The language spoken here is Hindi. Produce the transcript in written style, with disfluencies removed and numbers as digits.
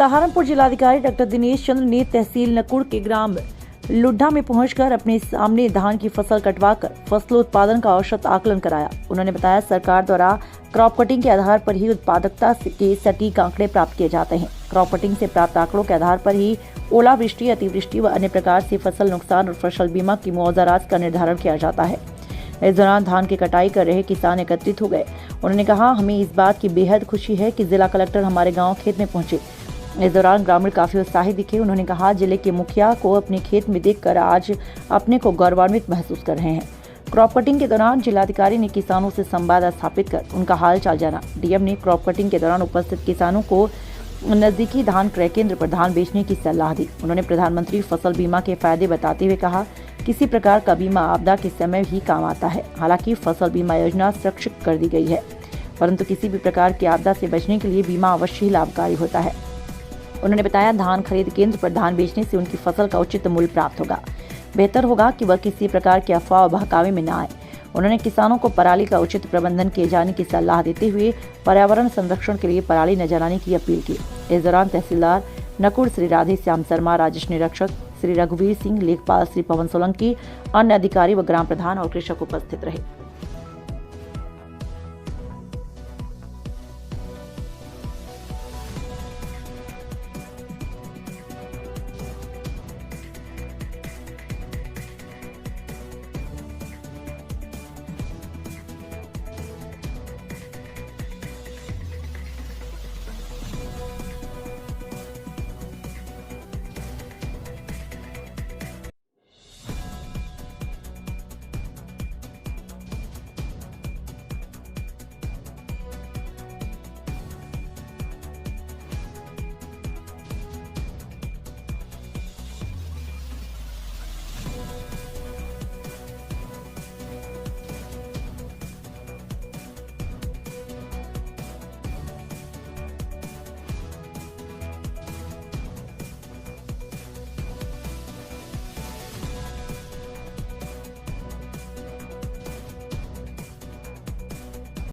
सहारनपुर जिलाधिकारी डॉक्टर दिनेश चंद्र ने तहसील नकुड़ के ग्राम लुड्ढा में पहुंचकर अपने सामने धान की फसल कटवाकर फसल उत्पादन का औसत आकलन कराया। उन्होंने बताया, सरकार द्वारा क्रॉप कटिंग के आधार पर ही उत्पादकता के सटीक आंकड़े प्राप्त किए जाते हैं। क्रॉप कटिंग से प्राप्त आंकड़ों के आधार पर ही ओलावृष्टि, अतिवृष्टि व अन्य प्रकार से फसल नुकसान और फसल बीमा की मुआवजा राशि का निर्धारण किया जाता है। इस दौरान धान की कटाई कर रहे किसान एकत्रित हो गए। उन्होंने कहा, हमें इस बात की बेहद खुशी है कि जिला कलेक्टर हमारे गाँव खेत में पहुंचे। इस दौरान ग्रामीण काफी उत्साहित दिखे। उन्होंने कहा, जिले के मुखिया को अपने खेत में देखकर आज अपने को गौरवान्वित महसूस कर रहे हैं। क्रॉप कटिंग के दौरान जिलाधिकारी ने किसानों से संवाद स्थापित कर उनका हाल चाल जाना। डीएम ने क्रॉप कटिंग के दौरान उपस्थित किसानों को नजदीकी धान क्रय केंद्र पर धान बेचने की सलाह दी। उन्होंने प्रधानमंत्री फसल बीमा के फायदे बताते हुए कहा, किसी प्रकार का बीमा आपदा के समय ही काम आता है। हालांकि फसल बीमा योजना सुरक्षित कर दी गई है, परंतु किसी भी प्रकार की आपदा से बचने के लिए बीमा अवश्य ही लाभकारी होता है। उन्होंने बताया, धान खरीद केंद्र पर धान बेचने से उनकी फसल का उचित मूल्य प्राप्त होगा। बेहतर होगा कि वह किसी प्रकार की अफवाह और बहकावे में न आए। उन्होंने किसानों को पराली का उचित प्रबंधन किए जाने की सलाह देते हुए पर्यावरण संरक्षण के लिए पराली न जलाने की अपील की। इस दौरान तहसीलदार नकुड़ श्री राधे श्याम शर्मा, राजेश निरीक्षक श्री रघुवीर सिंह, लेखपाल श्री पवन सोलंकी, अन्य अधिकारी व ग्राम प्रधान और कृषक उपस्थित रहे।